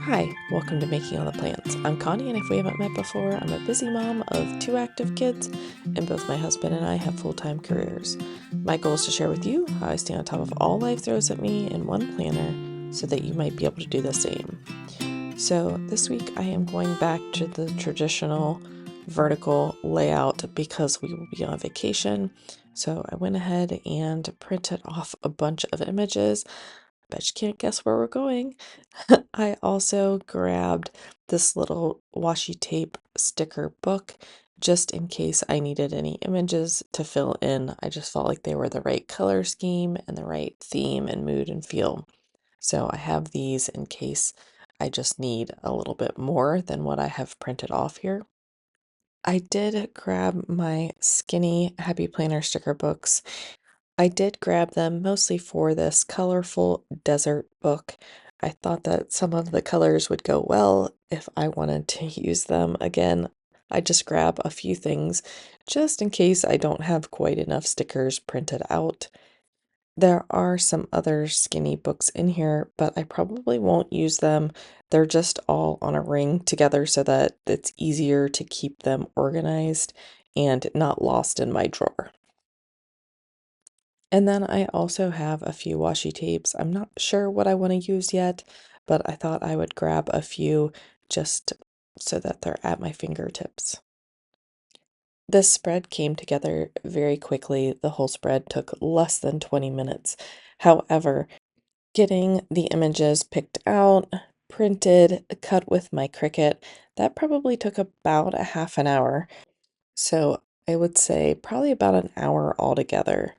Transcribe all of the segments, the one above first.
Hi, welcome to Making All the Plans. I'm Connie, and if we haven't met before, I'm a busy mom of 2 active kids, and both my husband and I have full-time careers. My goal is to share with you how I stay on top of all life throws at me in one planner so that you might be able to do the same. So this week I am going back to the traditional vertical layout because we will be on vacation. So I went ahead and printed off a bunch of images. Bet you can't guess where we're going. I also grabbed this little washi tape sticker book just in case I needed any images to fill in. I just felt like they were the right color scheme and the right theme and mood and feel. So I have these in case I just need a little bit more than what I have printed off here. I did grab my skinny Happy Planner sticker books. I did grab them mostly for this colorful desert book. I thought that some of the colors would go well if I wanted to use them again. I just grab a few things just in case I don't have quite enough stickers printed out. There are some other skinny books in here, but I probably won't use them. They're just all on a ring together so that it's easier to keep them organized and not lost in my drawer. And then I also have a few washi tapes. I'm not sure what I want to use yet, but I thought I would grab a few just so that they're at my fingertips. This spread came together very quickly. The whole spread took less than 20 minutes. However, getting the images picked out, printed, cut with my Cricut, that probably took about a half an hour. So I would say probably about an hour altogether.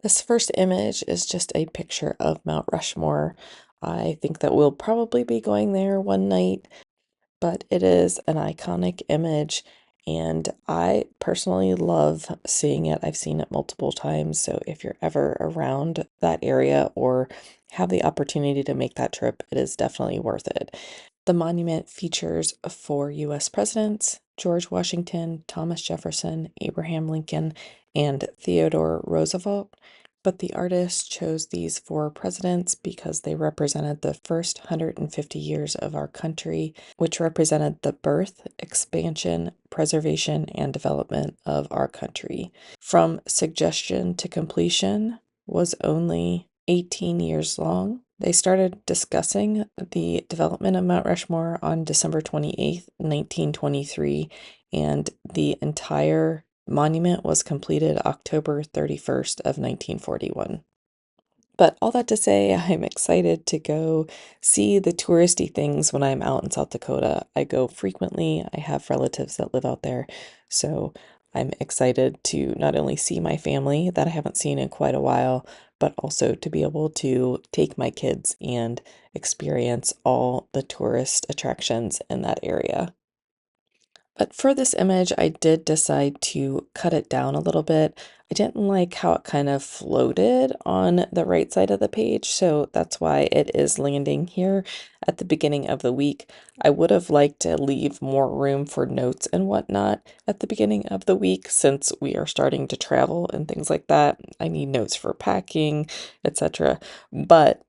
This first image is just a picture of Mount Rushmore. I think that we'll probably be going there one night, but it is an iconic image, and I personally love seeing it. I've seen it multiple times, so if you're ever around that area or have the opportunity to make that trip, it is definitely worth it. The monument features 4 U.S. presidents: George Washington, Thomas Jefferson, Abraham Lincoln, and Theodore Roosevelt. But the artist chose these 4 presidents because they represented the first 150 years of our country, which represented the birth, expansion, preservation, and development of our country. From suggestion to completion was only 18 years long. They started discussing the development of Mount Rushmore on December 28th, 1923, and the entire monument was completed October 31st of 1941. But all that to say, I'm excited to go see the touristy things when I'm out in South Dakota. I go frequently. I have relatives that live out there. So I'm excited to not only see my family that I haven't seen in quite a while, but also to be able to take my kids and experience all the tourist attractions in that area. But for this image, I did decide to cut it down a little bit. I didn't like how it kind of floated on the right side of the page, so that's why it is landing here at the beginning of the week. I would have liked to leave more room for notes and whatnot at the beginning of the week since we are starting to travel and things like that. I need notes for packing, etc. But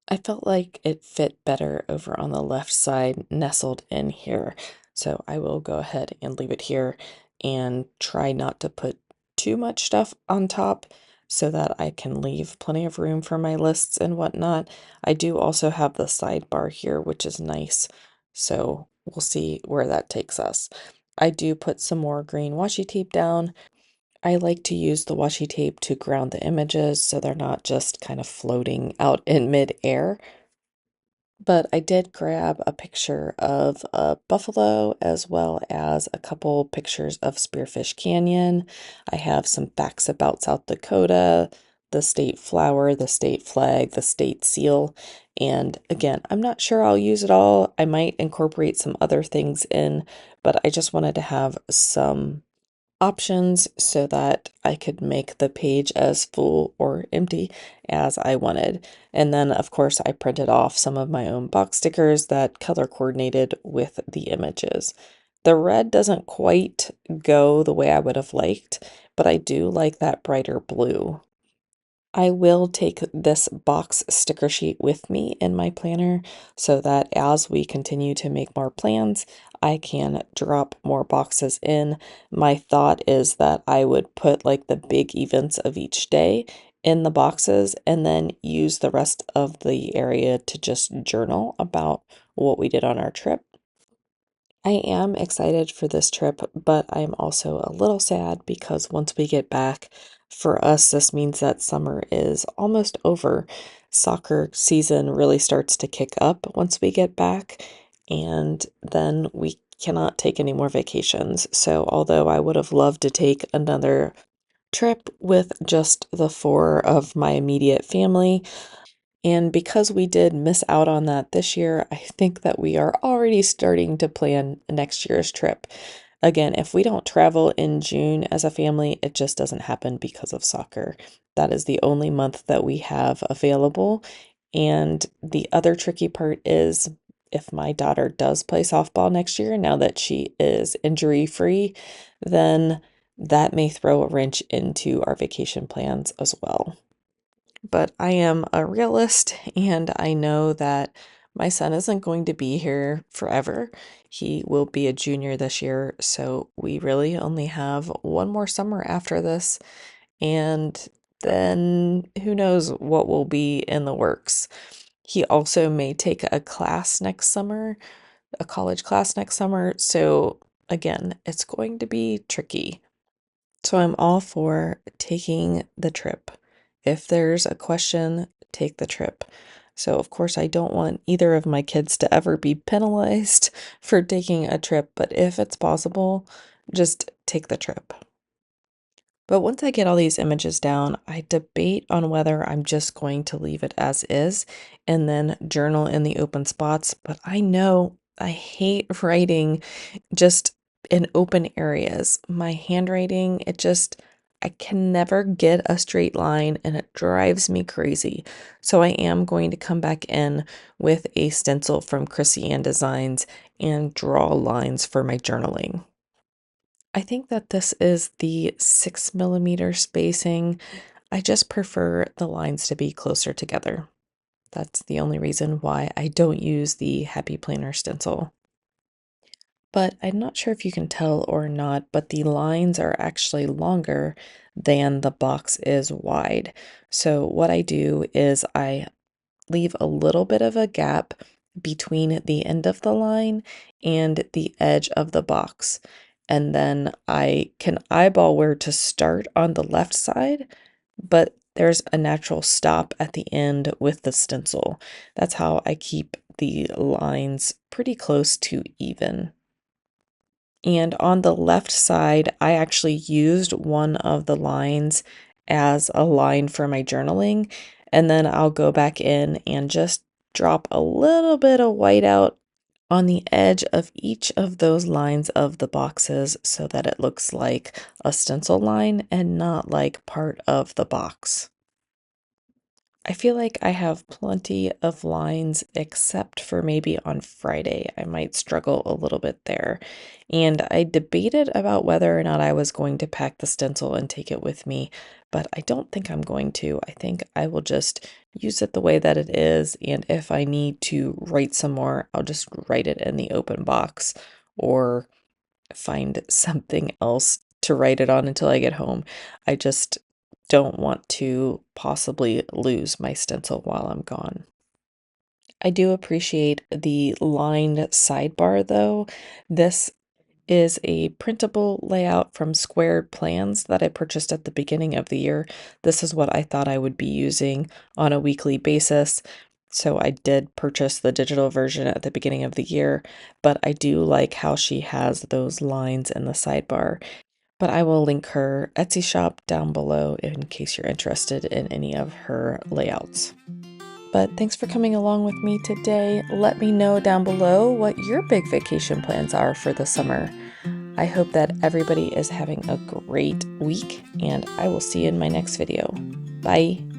I felt like it fit better over on the left side, nestled in here. So I will go ahead and leave it here and try not to put too much stuff on top so that I can leave plenty of room for my lists and whatnot. I do also have the sidebar here, which is nice. So we'll see where that takes us. I do put some more green washi tape down. I like to use the washi tape to ground the images so they're not just kind of floating out in midair. But I did grab a picture of a buffalo as well as a couple pictures of Spearfish Canyon. I have some facts about South Dakota, the state flower, the state flag, the state seal. And again, I'm not sure I'll use it all. I might incorporate some other things in, but I just wanted to have some options so that I could make the page as full or empty as I wanted. And then, of course, I printed off some of my own box stickers that color coordinated with the images. The red doesn't quite go the way I would have liked, but I do like that brighter blue. I will take this box sticker sheet with me in my planner so that as we continue to make more plans, I can drop more boxes in. My thought is that I would put like the big events of each day in the boxes and then use the rest of the area to just journal about what we did on our trip. I am excited for this trip, but I'm also a little sad because once we get back, for us, this means that summer is almost over. Soccer season really starts to kick up once we get back, and then we cannot take any more vacations. So, although I would have loved to take another trip with just the four of my immediate family, and because we did miss out on that this year, I think that we are already starting to plan next year's trip. Again, if we don't travel in June as a family, it just doesn't happen because of soccer. That is the only month that we have available. And the other tricky part is if my daughter does play softball next year, now that she is injury free, then that may throw a wrench into our vacation plans as well. But I am a realist and I know that my son isn't going to be here forever. He will be a junior this year, so we really only have one more summer after this, and then who knows what will be in the works. He also may take a class next summer, a college class next summer, so again, it's going to be tricky. So I'm all for taking the trip. If there's a question, take the trip. So, of course, I don't want either of my kids to ever be penalized for taking a trip, but if it's possible, just take the trip. But once I get all these images down, I debate on whether I'm just going to leave it as is and then journal in the open spots. But I know I hate writing just in open areas. My handwriting, I can never get a straight line and it drives me crazy. So I am going to come back in with a stencil from Chrissy Ann Designs and draw lines for my journaling. I think that this is the 6 millimeter spacing. I just prefer the lines to be closer together. That's the only reason why I don't use the Happy Planner stencil. But I'm not sure if you can tell or not, but the lines are actually longer than the box is wide. So what I do is I leave a little bit of a gap between the end of the line and the edge of the box. And then I can eyeball where to start on the left side, but there's a natural stop at the end with the stencil. That's how I keep the lines pretty close to even. And on the left side, I actually used one of the lines as a line for my journaling. And then I'll go back in and just drop a little bit of white out on the edge of each of those lines of the boxes so that it looks like a stencil line and not like part of the box. I feel like I have plenty of lines except for maybe on Friday. I might struggle a little bit there. And I debated about whether or not I was going to pack the stencil and take it with me, but I don't think I'm going to. I think I will just use it the way that it is. And if I need to write some more, I'll just write it in the open box or find something else to write it on until I get home. I just don't want to possibly lose my stencil while I'm gone. I do appreciate the lined sidebar though. This is a printable layout from Squared Plans that I purchased at the beginning of the year. This is what I thought I would be using on a weekly basis. So I did purchase the digital version at the beginning of the year, but I do like how she has those lines in the sidebar. But I will link her Etsy shop down below in case you're interested in any of her layouts. But thanks for coming along with me today. Let me know down below what your big vacation plans are for the summer. I hope that everybody is having a great week, and I will see you in my next video. Bye.